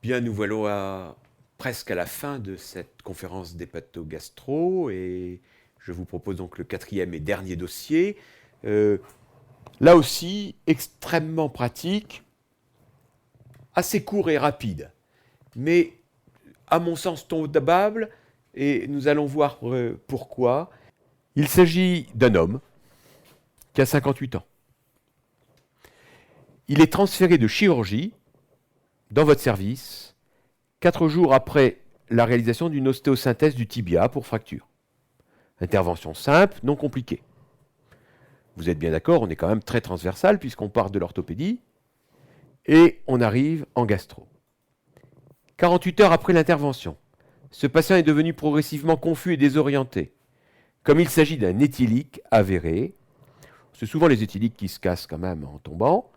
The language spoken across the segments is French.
Bien, nous voilà presque à la fin de cette conférence d'hépatogastro et je vous propose donc le quatrième et dernier dossier. Euh, Là aussi, extrêmement pratique, assez court et rapide, mais à mon sens tombable et nous allons voir pourquoi. Il s'agit d'un homme qui a 58 ans. Il est transféré de chirurgie dans votre service 4 jours après la réalisation d'une ostéosynthèse du tibia pour fracture. Intervention simple, non compliquée. Vous êtes bien d'accord, on est quand même très transversal puisqu'on part de l'orthopédie et on arrive en gastro. 48 heures après l'intervention, ce patient est devenu progressivement confus et désorienté. Comme il s'agit d'un éthylique avéré, c'est souvent les éthyliques qui se cassent quand même en tombant,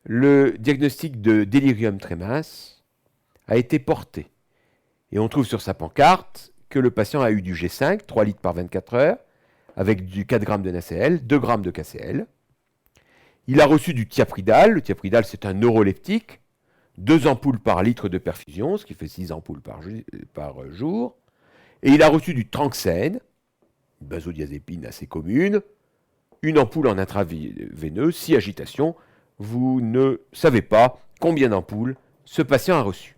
le diagnostic de délirium tremens a été porté. Et on trouve sur sa pancarte que le patient a eu du G5, 3 litres par 24 heures, avec du 4 grammes de NaCl, 2 grammes de KCl. Il a reçu du thiapridal. Le thiapridal, c'est un neuroleptique. 2 ampoules par litre de perfusion, ce qui fait 6 ampoules par jour. Et il a reçu du tranxène, une benzodiazépine assez commune, une ampoule en intraveineux, 6 agitations. Vous ne savez pas combien d'ampoules ce patient a reçu.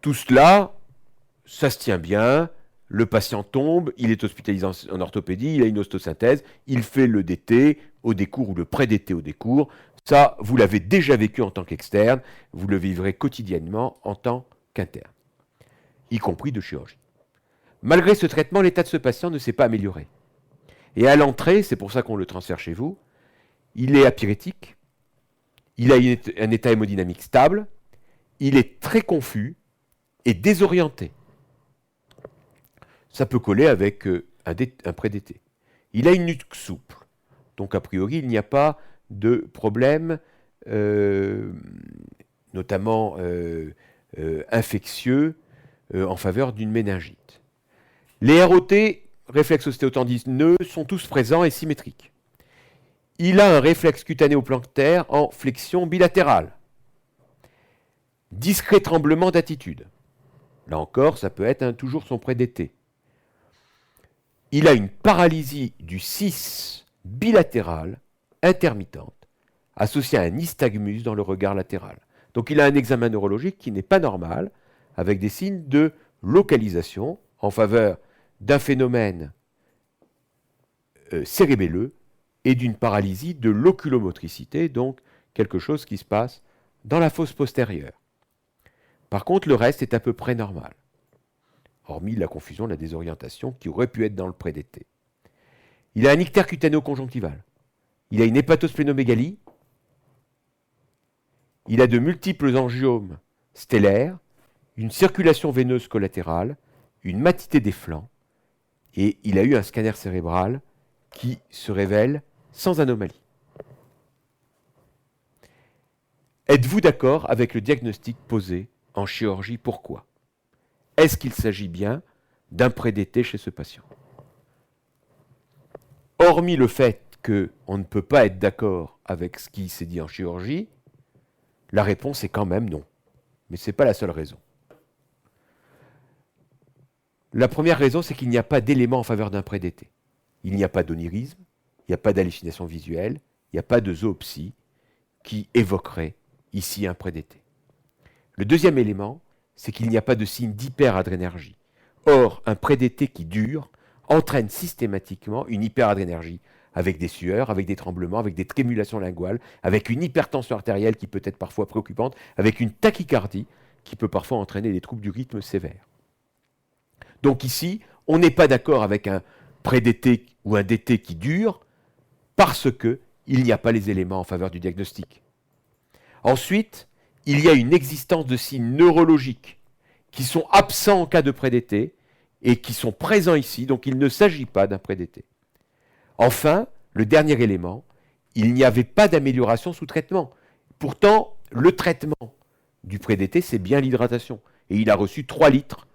Tout cela, ça se tient bien. Le patient tombe, il est hospitalisé en orthopédie, il a une ostéosynthèse, il fait le DT au décours ou le pré-DT au décours. Ça, vous l'avez déjà vécu en tant qu'externe, vous le vivrez quotidiennement en tant qu'interne, y compris de chirurgie. Malgré ce traitement, l'état de ce patient ne s'est pas amélioré. Et à l'entrée, c'est pour ça qu'on le transfère chez vous, il est apyrétique, il a un état hémodynamique stable, il est très confus et désorienté. Ça peut coller avec un pré-DT. Il a une nuque souple, donc a priori il n'y a pas de problème, notamment infectieux, en faveur d'une méningite. Les ROT, réflexes ostéotendineux, sont tous présents et symétriques. Il a un réflexe cutanéo-planctaire en flexion bilatérale. Discret tremblement d'attitude. Là encore, ça peut être toujours son pré-DT. Il a une paralysie du 6 bilatérale intermittente associée à un nystagmus dans le regard latéral. Donc il a un examen neurologique qui n'est pas normal, avec des signes de localisation en faveur d'un phénomène cérébelleux et d'une paralysie de l'oculomotricité, donc quelque chose qui se passe dans la fosse postérieure. Par contre, le reste est à peu près normal, hormis la confusion, la désorientation qui aurait pu être dans le pré-DT. Il a un ictère cutaneo-conjonctival. Il a une hépatosplénomégalie. Il a de multiples angiomes stellaires, une circulation veineuse collatérale, une matité des flancs, et il a eu un scanner cérébral qui se révèle sans anomalie. Êtes-vous d'accord avec le diagnostic posé en chirurgie? Pourquoi? Est-ce qu'il s'agit bien d'un pré-DT chez ce patient? Hormis le fait qu'on ne peut pas être d'accord avec ce qui s'est dit en chirurgie, la réponse est quand même non. Mais ce n'est pas la seule raison. La première raison, c'est qu'il n'y a pas d'élément en faveur d'un pré-DT. Il n'y a pas d'onirisme, il n'y a pas d'hallucination visuelle, il n'y a pas de zoopsie qui évoquerait ici un pré-DT. Le deuxième élément, c'est qu'il n'y a pas de signe d'hyperadrénergie. Or, un pré-DT qui dure entraîne systématiquement une hyperadrénergie, avec des sueurs, avec des tremblements, avec des trémulations linguales, avec une hypertension artérielle qui peut être parfois préoccupante, avec une tachycardie qui peut parfois entraîner des troubles du rythme sévères. Donc ici, on n'est pas d'accord avec un pré-DT ou un DT qui dure parce qu'il n'y a pas les éléments en faveur du diagnostic. Ensuite, il y a une existence de signes neurologiques qui sont absents en cas de pré-DT et qui sont présents ici, donc il ne s'agit pas d'un pré-DT. Enfin, le dernier élément, il n'y avait pas d'amélioration sous traitement. Pourtant, le traitement du pré-DT, c'est bien l'hydratation. Et il a reçu 3 litres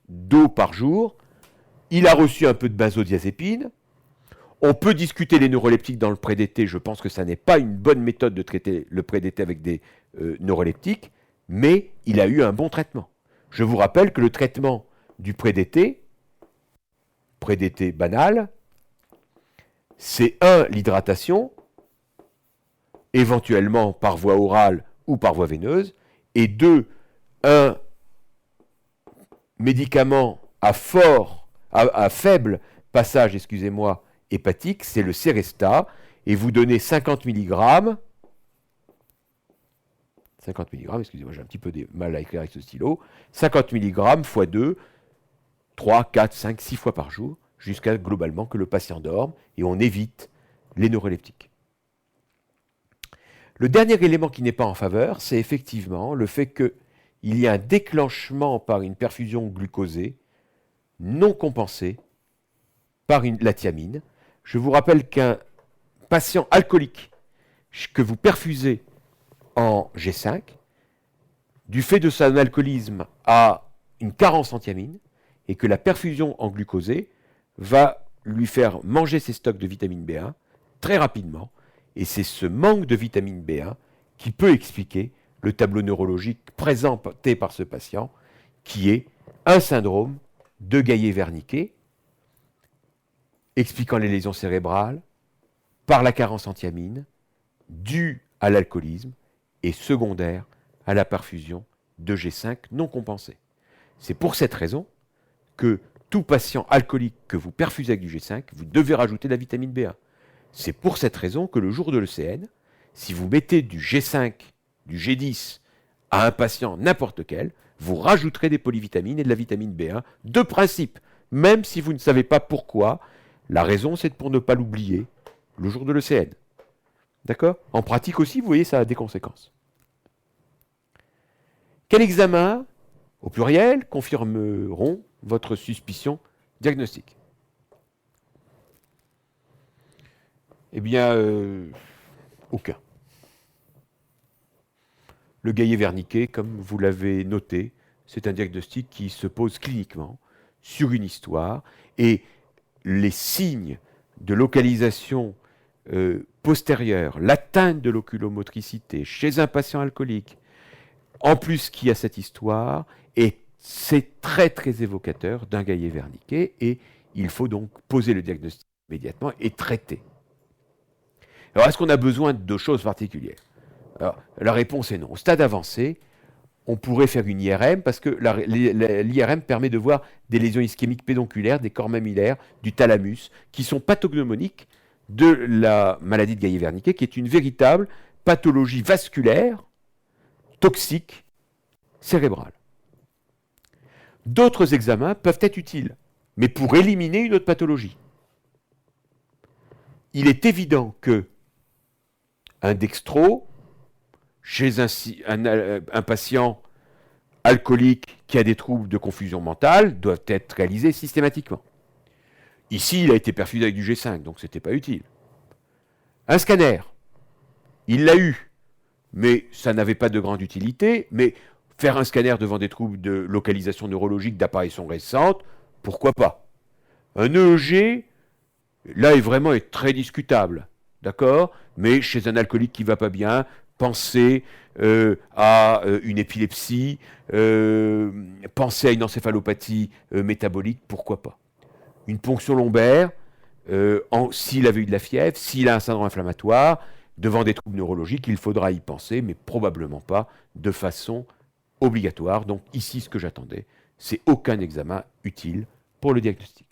d'eau par jour. Il a reçu un peu de benzodiazépine. On peut discuter les neuroleptiques dans le pré-DT. Je pense que ça n'est pas une bonne méthode de traiter le pré-DT avec des neuroleptiques. mais il a eu un bon traitement. Je vous rappelle que le traitement du pré-DT banal, c'est 1, l'hydratation, éventuellement par voie orale ou par voie veineuse, et 2, un médicament à faible passage, hépatique, c'est le Serestat, et vous donnez 50 mg, excusez-moi, j'ai un petit peu de mal à écrire avec ce stylo, 50 mg x 2, 3, 4, 5, 6 fois par jour, jusqu'à globalement que le patient dorme, et on évite les neuroleptiques. Le dernier élément qui n'est pas en faveur, c'est effectivement le fait qu'il y a un déclenchement par une perfusion glucosée non compensée par la thiamine. Je vous rappelle qu'un patient alcoolique que vous perfusez en G5, du fait de son alcoolisme, a une carence en thiamine, et que la perfusion en glucosée va lui faire manger ses stocks de vitamine B1 très rapidement, et c'est ce manque de vitamine B1 qui peut expliquer le tableau neurologique présenté par ce patient, qui est un syndrome de Gaillet-Wernicke, expliquant les lésions cérébrales par la carence en thiamine, due à l'alcoolisme, et secondaire à la perfusion de G5 non compensée. C'est pour cette raison que tout patient alcoolique que vous perfusez avec du G5, vous devez rajouter de la vitamine B1. C'est pour cette raison que le jour de l'ECN, si vous mettez du G5, du G10 à un patient n'importe lequel, vous rajouterez des polyvitamines et de la vitamine B1 de principe, même si vous ne savez pas pourquoi. La raison, c'est pour ne pas l'oublier le jour de l'ECN. D'accord? En pratique aussi, vous voyez, ça a des conséquences. Quel examen, au pluriel, confirmeront votre suspicion diagnostique? Eh bien, aucun. Le Gaillet-Wernicke, comme vous l'avez noté, c'est un diagnostic qui se pose cliniquement sur une histoire, et les signes de localisation postérieure, l'atteinte de l'oculomotricité chez un patient alcoolique, en plus qui a cette histoire, et c'est très très évocateur d'un Gaillet-Wernicke, et il faut donc poser le diagnostic immédiatement et traiter. Alors, est-ce qu'on a besoin de choses particulières? Alors, la réponse est non. Au stade avancé, on pourrait faire une IRM, parce que l'IRM permet de voir des lésions ischémiques pédonculaires, des corps mammillaires, du thalamus, qui sont pathognomoniques de la maladie de Gaillet-Wernicke, qui est une véritable pathologie vasculaire, toxique, cérébrale. D'autres examens peuvent être utiles, mais pour éliminer une autre pathologie. Il est évident que un dextro, chez un patient alcoolique qui a des troubles de confusion mentale, doit être réalisé systématiquement. Ici, il a été perfusé avec du G5, donc ce n'était pas utile. Un scanner, il l'a eu, mais ça n'avait pas de grande utilité, mais faire un scanner devant des troubles de localisation neurologique d'apparition récente, pourquoi pas? Un EEG, là, est très discutable, d'accord? Mais chez un alcoolique qui ne va pas bien, pensez à une épilepsie, pensez à une encéphalopathie métabolique, pourquoi pas? Une ponction lombaire, s'il avait eu de la fièvre, s'il a un syndrome inflammatoire, devant des troubles neurologiques, il faudra y penser, mais probablement pas de façon obligatoire. Donc ici, ce que j'attendais, c'est aucun examen utile pour le diagnostic.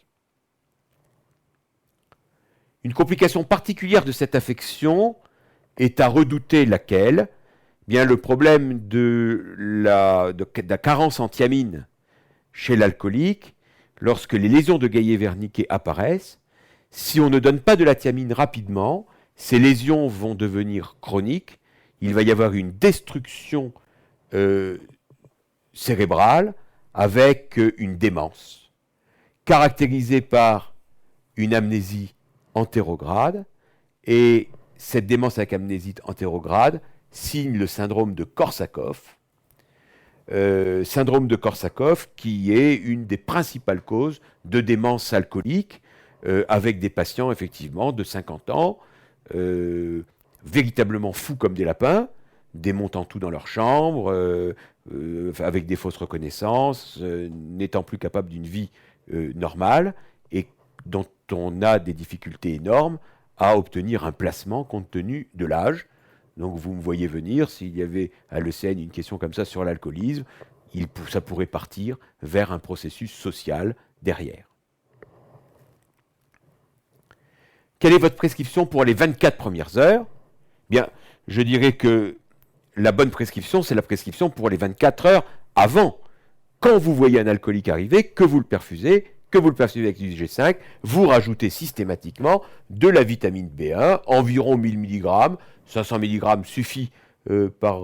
Une complication particulière de cette affection est à redouter laquelle? Bien, le problème de la carence en thiamine chez l'alcoolique, lorsque les lésions de Gaillet-Wernicke apparaissent, si on ne donne pas de la thiamine rapidement, ces lésions vont devenir chroniques, il va y avoir une destruction cérébrale avec une démence, caractérisée par une amnésie antérograde, et cette démence avec amnésie antérograde signe le syndrome de Korsakoff, qui est une des principales causes de démence alcoolique, avec des patients, effectivement, de 50 ans, véritablement fous comme des lapins, démontant tout dans leur chambre, avec des fausses reconnaissances, n'étant plus capables d'une vie normale, et dont on a des difficultés énormes à obtenir un placement compte tenu de l'âge. Donc vous me voyez venir, s'il y avait à l'ECN une question comme ça sur l'alcoolisme, ça pourrait partir vers un processus social derrière. Quelle est votre prescription pour les 24 premières heures? Bien, je dirais que la bonne prescription, c'est la prescription pour les 24 heures avant. Quand vous voyez un alcoolique arriver, que vous le perfusez avec du G5, vous rajoutez systématiquement de la vitamine B1, environ 1000 mg, 500 mg suffit par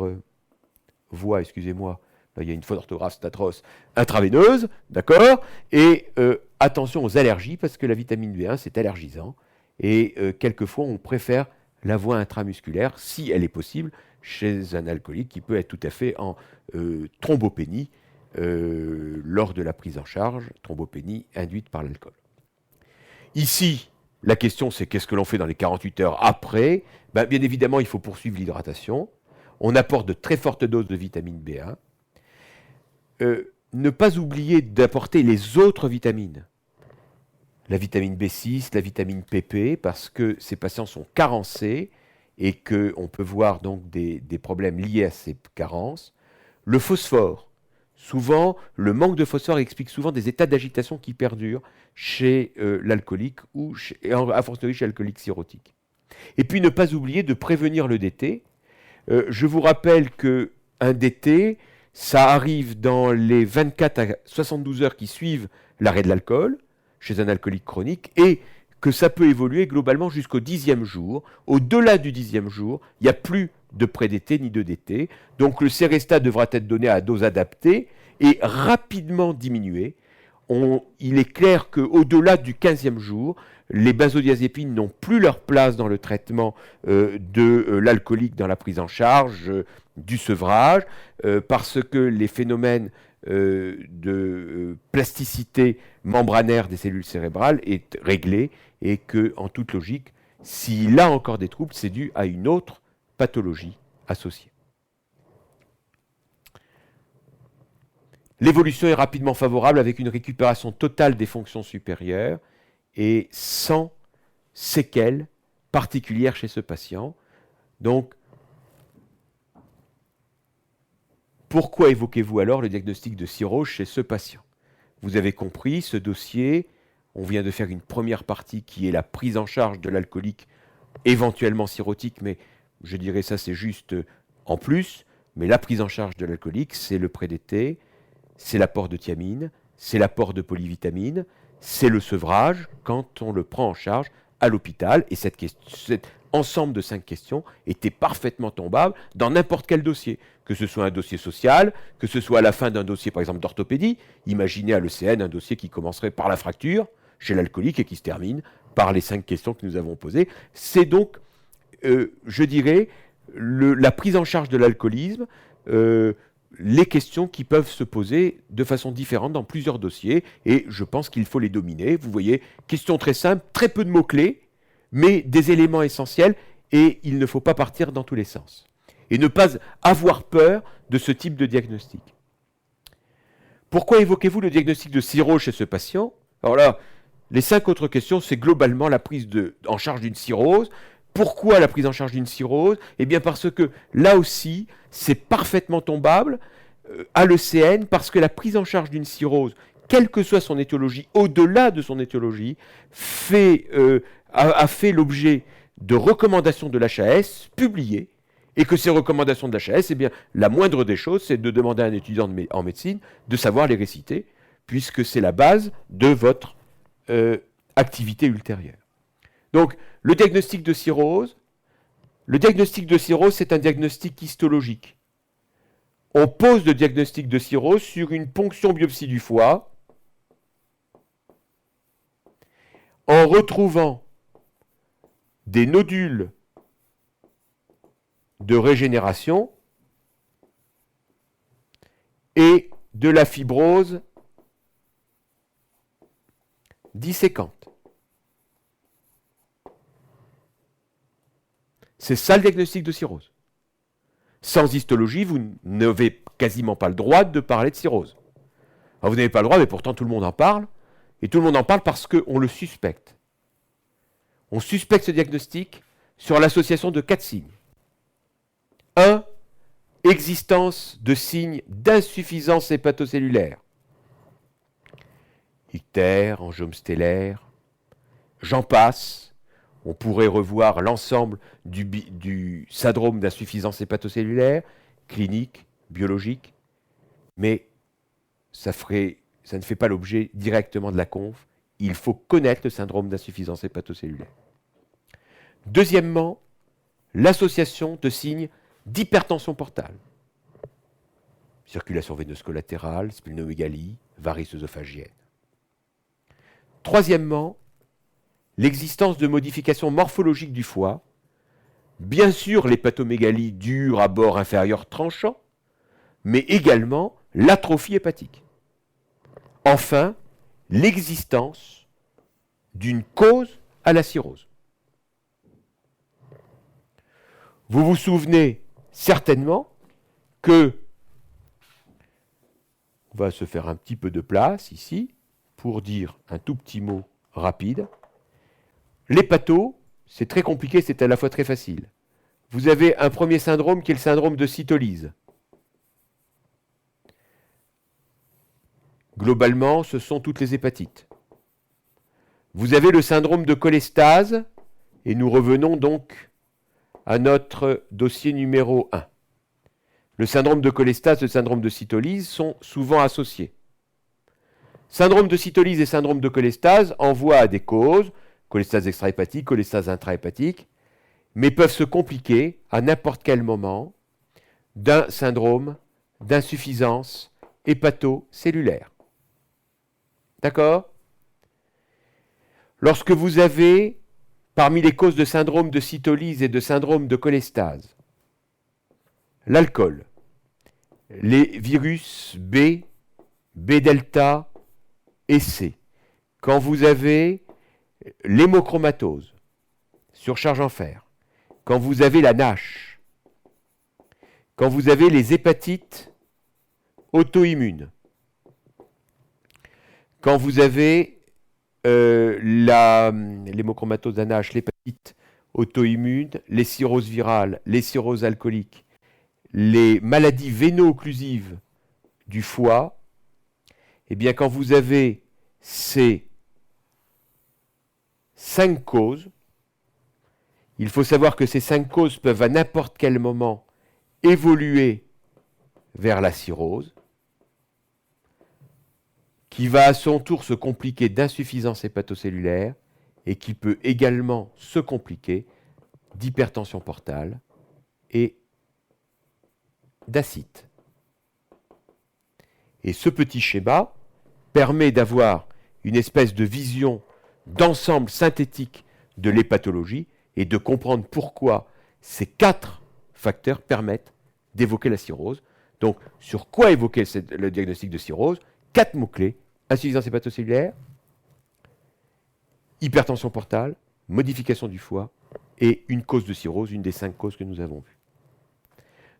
voie, excusez-moi, là il y a une faute d'orthographe, c'est atroce, intraveineuse, d'accord? Et attention aux allergies, parce que la vitamine B1, c'est allergisant, et quelquefois on préfère la voie intramusculaire, si elle est possible, chez un alcoolique qui peut être tout à fait en thrombopénie lors de la prise en charge, thrombopénie induite par l'alcool. Ici, la question c'est qu'est-ce que l'on fait dans les 48 heures après? Bien évidemment, il faut poursuivre l'hydratation. On apporte de très fortes doses de vitamine B1. Ne pas oublier d'apporter les autres vitamines. La vitamine B6, la vitamine PP, parce que ces patients sont carencés et qu'on peut voir donc des problèmes liés à ces carences. Le phosphore. Souvent, le manque de phosphore explique souvent des états d'agitation qui perdurent chez l'alcoolique ou a fortiori chez l'alcoolique cirrhotique. Et puis ne pas oublier de prévenir le DT. Je vous rappelle qu'un DT, ça arrive dans les 24 à 72 heures qui suivent l'arrêt de l'alcool, chez un alcoolique chronique, et que ça peut évoluer globalement jusqu'au 10e jour. Au-delà du 10e jour, il n'y a plus de pré-DT ni de DT. Donc le Sérestat devra être donné à dose adaptée et rapidement diminué. Il est clair qu'au-delà du 15e jour, les benzodiazépines n'ont plus leur place dans le traitement de l'alcoolique dans la prise en charge du sevrage, parce que les phénomènes de plasticité membranaire des cellules cérébrales est réglé et que, en toute logique, s'il a encore des troubles, c'est dû à une autre pathologie associée. L'évolution est rapidement favorable avec une récupération totale des fonctions supérieures et sans séquelles particulières chez ce patient. Donc, pourquoi évoquez-vous alors le diagnostic de cirrhose chez ce patient? Vous avez compris, ce dossier, on vient de faire une première partie qui est la prise en charge de l'alcoolique éventuellement cirrhotique, mais je dirais ça c'est juste en plus, mais la prise en charge de l'alcoolique, c'est le pré-DT, c'est l'apport de thiamine, c'est l'apport de polyvitamine, c'est le sevrage quand on le prend en charge à l'hôpital. Et cet ensemble de 5 questions était parfaitement tombable dans n'importe quel dossier, que ce soit un dossier social, que ce soit à la fin d'un dossier par exemple d'orthopédie. Imaginez à l'ECN un dossier qui commencerait par la fracture chez l'alcoolique et qui se termine par les 5 questions que nous avons posées. C'est donc, je dirais, la prise en charge de l'alcoolisme, les questions qui peuvent se poser de façon différente dans plusieurs dossiers, et je pense qu'il faut les dominer. Vous voyez, question très simple, très peu de mots-clés, mais des éléments essentiels, et il ne faut pas partir dans tous les sens. Et ne pas avoir peur de ce type de diagnostic. Pourquoi évoquez-vous le diagnostic de cirrhose chez ce patient? Alors là, les 5 autres questions, c'est globalement la prise en charge d'une cirrhose. Pourquoi la prise en charge d'une cirrhose? Eh bien parce que là aussi, c'est parfaitement tombable à l'ECN, parce que la prise en charge d'une cirrhose, quelle que soit son étiologie, au-delà de son étiologie, a fait l'objet de recommandations de l'HAS publiées, et que ces recommandations de l'HAS, eh bien, la moindre des choses, c'est de demander à un étudiant en médecine de savoir les réciter, puisque c'est la base de votre activité ultérieure. Donc, le diagnostic de cirrhose, c'est un diagnostic histologique. On pose le diagnostic de cirrhose sur une ponction biopsie du foie en retrouvant des nodules de régénération et de la fibrose disséquante. C'est ça le diagnostic de cirrhose. Sans histologie, vous n'avez quasiment pas le droit de parler de cirrhose. Alors vous n'avez pas le droit, mais pourtant tout le monde en parle. Et tout le monde en parle parce qu'on le suspecte. On suspecte ce diagnostic sur l'association de 4 signes. 1. Existence de signes d'insuffisance hépatocellulaire. Ictère, angiome stellaire, j'en passe. On pourrait revoir l'ensemble du syndrome d'insuffisance hépatocellulaire, clinique, biologique, mais ça ne fait pas l'objet directement de la conf. Il faut connaître le syndrome d'insuffisance hépatocellulaire. Deuxièmement, l'association de signes d'hypertension portale. Circulation veineuse collatérale, splénomégalie, varices œsophagiennes. Troisièmement, l'existence de modifications morphologiques du foie, bien sûr l'hépatomégalie dure à bord inférieur tranchant, mais également l'atrophie hépatique. Enfin, l'existence d'une cause à la cirrhose. Vous vous souvenez certainement que, on va se faire un petit peu de place ici, pour dire un tout petit mot rapide. L'hépato, c'est très compliqué, c'est à la fois très facile. Vous avez un premier syndrome qui est le syndrome de cytolyse. Globalement, ce sont toutes les hépatites. Vous avez le syndrome de cholestase, et nous revenons donc à notre dossier numéro 1. Le syndrome de cholestase et le syndrome de cytolyse sont souvent associés. Syndrome de cytolyse et syndrome de cholestase envoient à des causes, cholestase extrahépatique, cholestase intrahépatique, mais peuvent se compliquer à n'importe quel moment d'un syndrome d'insuffisance hépatocellulaire. D'accord ? Lorsque vous avez, parmi les causes de syndrome de cytolyse et de syndrome de cholestase, l'alcool, les virus B, B-delta et C, quand vous avez l'hémochromatose, surcharge en fer, quand vous avez la NASH, quand vous avez les hépatites auto-immunes, quand vous avez l'hémochromatose, la NASH, l'hépatite auto-immune, les cirrhoses virales, les cirrhoses alcooliques, les maladies véno-occlusives du foie, eh bien quand vous avez ces 5 causes, il faut savoir que ces 5 causes peuvent à n'importe quel moment évoluer vers la cirrhose, qui va à son tour se compliquer d'insuffisance hépatocellulaire et qui peut également se compliquer d'hypertension portale et d'acide. Et ce petit schéma permet d'avoir une espèce de vision d'ensemble synthétique de l'hépatologie et de comprendre pourquoi ces 4 facteurs permettent d'évoquer la cirrhose. Donc, sur quoi évoquer le diagnostic de cirrhose ? 4 mots-clés: insuffisance hépatocellulaire, hypertension portale, modification du foie et une cause de cirrhose, une des 5 causes que nous avons vues.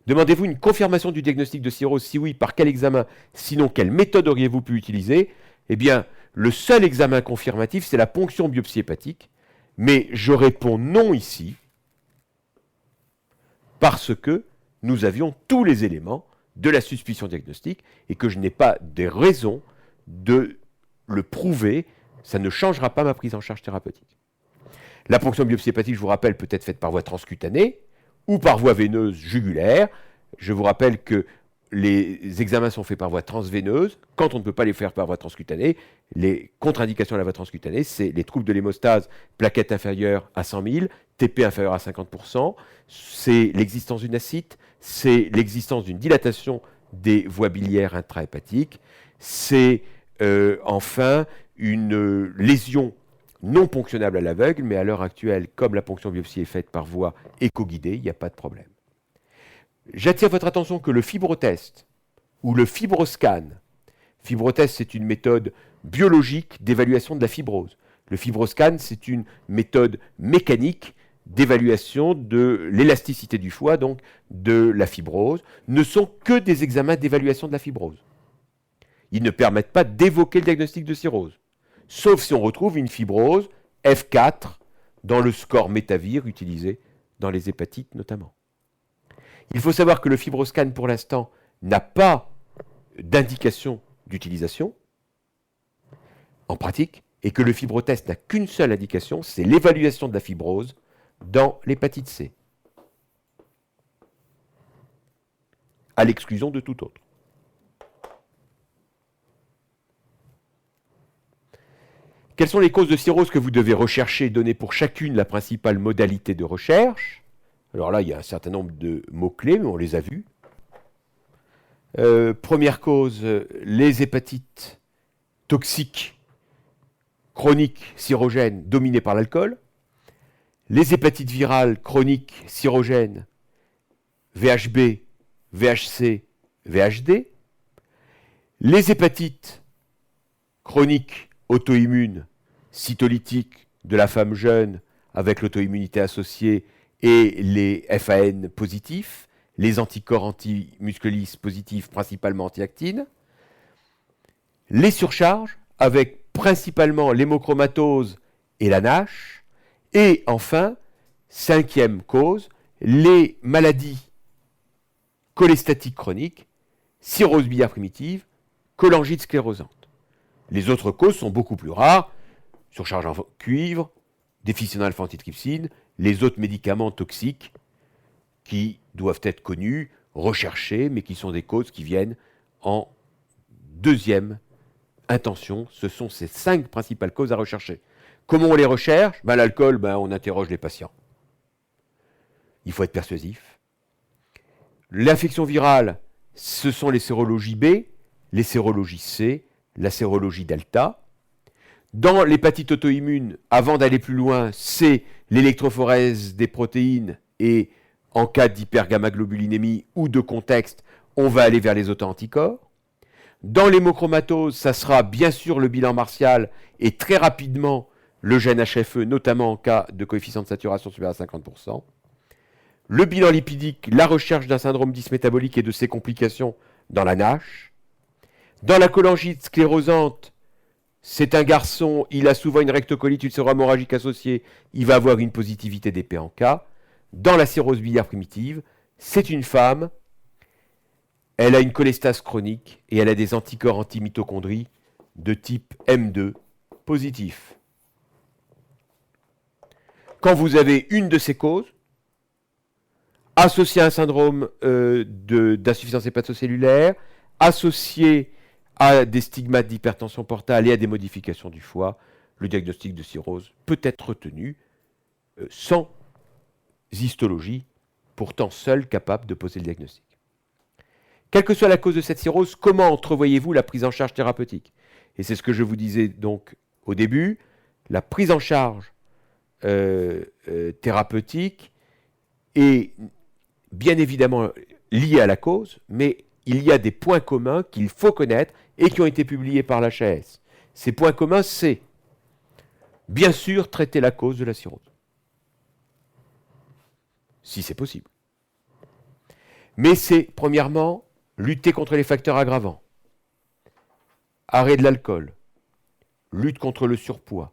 Demandez-vous une confirmation du diagnostic de cirrhose? Si oui, par quel examen? Sinon, quelle méthode auriez-vous pu utiliser? Eh bien, le seul examen confirmatif, c'est la ponction biopsie hépatique. Mais je réponds non ici, parce que nous avions tous les éléments de la suspicion diagnostique et que je n'ai pas des raisons de le prouver. Ça ne changera pas ma prise en charge thérapeutique. La ponction biopsie hépatique, je vous rappelle, peut être faite par voie transcutanée ou par voie veineuse jugulaire. Je vous rappelle que les examens sont faits par voie transveineuse. Quand on ne peut pas les faire par voie transcutanée, les contre-indications à la voie transcutanée, c'est les troubles de l'hémostase, plaquettes inférieures à 100 000, TP inférieur à 50%, c'est l'existence d'une ascite, c'est l'existence d'une dilatation des voies biliaires intrahépatiques, c'est enfin une lésion non ponctionnable à l'aveugle, mais à l'heure actuelle, comme la ponction biopsie est faite par voie éco-guidée, il n'y a pas de problème. J'attire votre attention que le fibrotest ou le fibroscan, fibrotest c'est une méthode biologique d'évaluation de la fibrose. Le fibroscan c'est une méthode mécanique d'évaluation de l'élasticité du foie, donc de la fibrose, ne sont que des examens d'évaluation de la fibrose. Ils ne permettent pas d'évoquer le diagnostic de cirrhose, sauf si on retrouve une fibrose F4 dans le score Métavir utilisé dans les hépatites notamment. Il faut savoir que le FibroScan, pour l'instant, n'a pas d'indication d'utilisation en pratique, et que le fibrotest n'a qu'une seule indication, c'est l'évaluation de la fibrose dans l'hépatite C, à l'exclusion de tout autre. Quelles sont les causes de cirrhose que vous devez rechercher et donner pour chacune la principale modalité de recherche? Alors là, il y a un certain nombre de mots-clés, mais on les a vus. Première cause, les hépatites toxiques chroniques cirrhogènes dominées par l'alcool. Les hépatites virales chroniques cirrhogènes, VHB, VHC, VHD. Les hépatites chroniques auto-immunes, cytolytiques de la femme jeune avec l'auto-immunité associée et les FAN positifs, les anticorps anti-musculis positifs, principalement anti-actines. Les surcharges avec principalement l'hémochromatose et la NASH. Et enfin, cinquième cause, les maladies cholestatiques chroniques, cirrhose biliaire primitive, cholangite sclérosante. Les autres causes sont beaucoup plus rares, surcharge en cuivre, déficit en alpha-antitrypsine, les autres médicaments toxiques qui doivent être connus, recherchés, mais qui sont des causes qui viennent en deuxième intention. Ce sont ces 5 principales causes à rechercher. Comment on les recherche? L'alcool, on interroge les patients. Il faut être persuasif. L'infection virale, ce sont les sérologies B, les sérologies C, la sérologie delta. Dans l'hépatite auto-immune, avant d'aller plus loin, c'est l'électrophorèse des protéines et en cas d'hypergammaglobulinémie ou de contexte, on va aller vers les auto-anticorps. Dans l'hémochromatose, ça sera bien sûr le bilan martial et très rapidement le gène HFE, notamment en cas de coefficient de saturation supérieur à 50%. Le bilan lipidique, la recherche d'un syndrome dysmétabolique et de ses complications dans la NASH. Dans la cholangite sclérosante, c'est un garçon, il a souvent une rectocolite ulcéro-hémorragique associée, il va avoir une positivité des P en K. Dans la cirrhose biliaire primitive, c'est une femme, elle a une cholestase chronique et elle a des anticorps antimitochondrie de type M2 positif. Quand vous avez une de ces causes, associée à un syndrome d'insuffisance hépatocellulaire, associée à des stigmates d'hypertension portale et à des modifications du foie, le diagnostic de cirrhose peut être retenu sans histologie, pourtant seule capable de poser le diagnostic. Quelle que soit la cause de cette cirrhose, comment entrevoyez-vous la prise en charge thérapeutique? Et c'est ce que je vous disais donc au début, la prise en charge thérapeutique est bien évidemment liée à la cause, mais il y a des points communs qu'il faut connaître et qui ont été publiés par l'HAS. Ces points communs, c'est bien sûr traiter la cause de la cirrhose, si c'est possible. Mais c'est, premièrement, lutter contre les facteurs aggravants, arrêt de l'alcool, lutte contre le surpoids,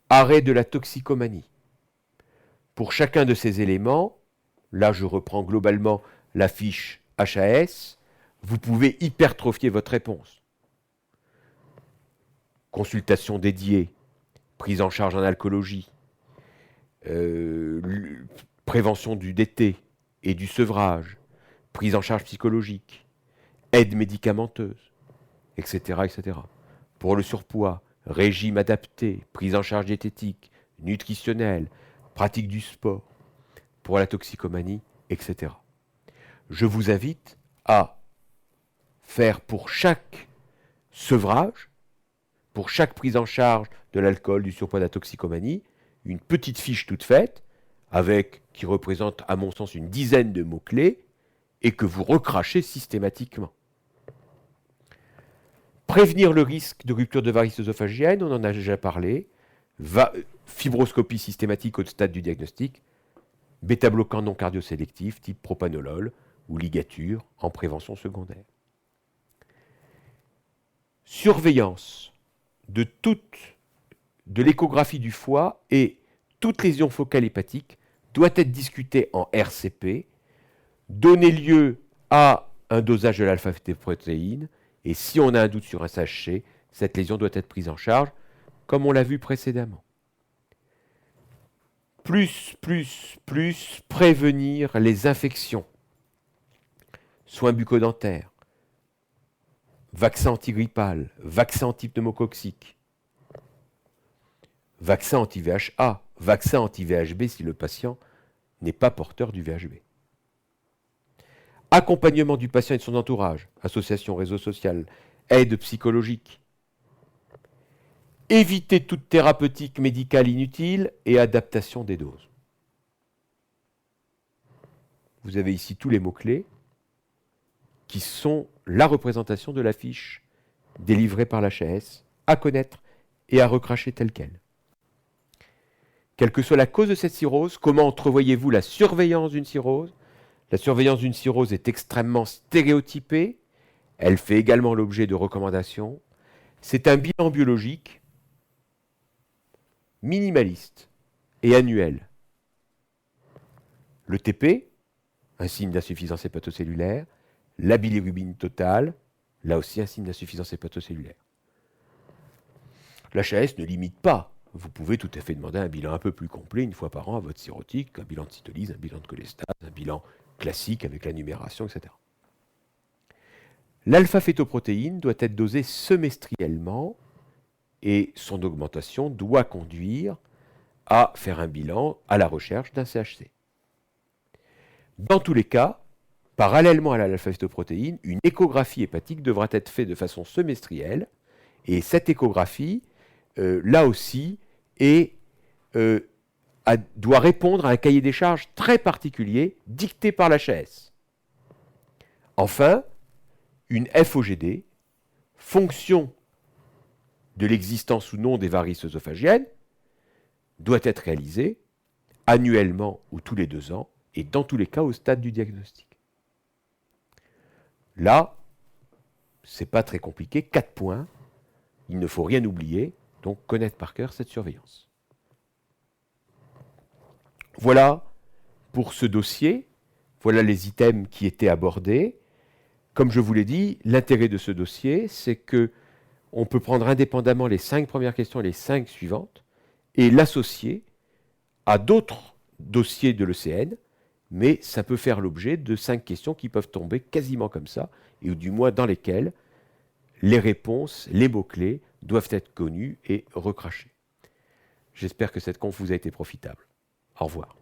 arrêt de la toxicomanie. Pour chacun de ces éléments, là je reprends globalement la fiche HAS, vous pouvez hypertrophier votre réponse. Consultation dédiée, prise en charge en alcoolologie, prévention du DT et du sevrage, prise en charge psychologique, aide médicamenteuse, etc., etc. Pour le surpoids, régime adapté, prise en charge diététique, nutritionnelle, pratique du sport. Pour la toxicomanie, etc. Je vous invite à faire pour chaque sevrage, pour chaque prise en charge de l'alcool, du surpoids, de la toxicomanie, une petite fiche toute faite, qui représente, à mon sens, une dizaine de mots-clés, et que vous recrachez systématiquement. Prévenir le risque de rupture de varices œsophagiennes, on en a déjà parlé. fibroscopie systématique au stade du diagnostic, bêta-bloquant non cardiosélectif type propanolol ou ligature en prévention secondaire. Surveillance de l'échographie du foie et toute lésion focale hépatique doit être discutée en RCP, donner lieu à un dosage de l'alpha-fetoprotéine, et si on a un doute sur un SHC, cette lésion doit être prise en charge, comme on l'a vu précédemment. Plus, prévenir les infections, soins bucco-dentaires, vaccin antigrippal, vaccin antipneumococcique, vaccin anti-VHA, vaccin anti-VHB si le patient n'est pas porteur du VHB. Accompagnement du patient et de son entourage, association, réseau social, aide psychologique. Éviter toute thérapeutique médicale inutile et adaptation des doses. Vous avez ici tous les mots-clés qui sont la représentation de la fiche délivrée par l'HAS, à connaître et à recracher telle qu'elle. Quelle que soit la cause de cette cirrhose, comment entrevoyez-vous la surveillance d'une cirrhose? La surveillance d'une cirrhose est extrêmement stéréotypée. Elle fait également l'objet de recommandations. C'est un bilan biologique minimaliste et annuel. Le TP, un signe d'insuffisance hépatocellulaire. La bilirubine totale, là aussi un signe d'insuffisance hépatocellulaire. L'HAS ne limite pas. Vous pouvez tout à fait demander un bilan un peu plus complet une fois par an à votre cirrhotique, un bilan de cytolyse, un bilan de cholestase, un bilan classique avec la numération, etc. L'alpha-fétoprotéine doit être dosée semestriellement et son augmentation doit conduire à faire un bilan à la recherche d'un CHC. Dans tous les cas, parallèlement à l'alpha-fétoprotéine, une échographie hépatique devra être faite de façon semestrielle et cette échographie, là aussi, doit répondre à un cahier des charges très particulier dicté par l'HAS. Enfin, une FOGD, fonction de l'existence ou non des varices œsophagiennes, doit être réalisée annuellement ou tous les 2 ans, et dans tous les cas au stade du diagnostic. Là, c'est pas très compliqué, 4 points, il ne faut rien oublier, donc connaître par cœur cette surveillance. Voilà pour ce dossier, voilà les items qui étaient abordés. Comme je vous l'ai dit, l'intérêt de ce dossier, c'est que on peut prendre indépendamment les 5 premières questions et les 5 suivantes et l'associer à d'autres dossiers de l'ECN, mais ça peut faire l'objet de 5 questions qui peuvent tomber quasiment comme ça, et du moins dans lesquelles les réponses, les mots-clés doivent être connus et recrachés. J'espère que cette conf vous a été profitable. Au revoir.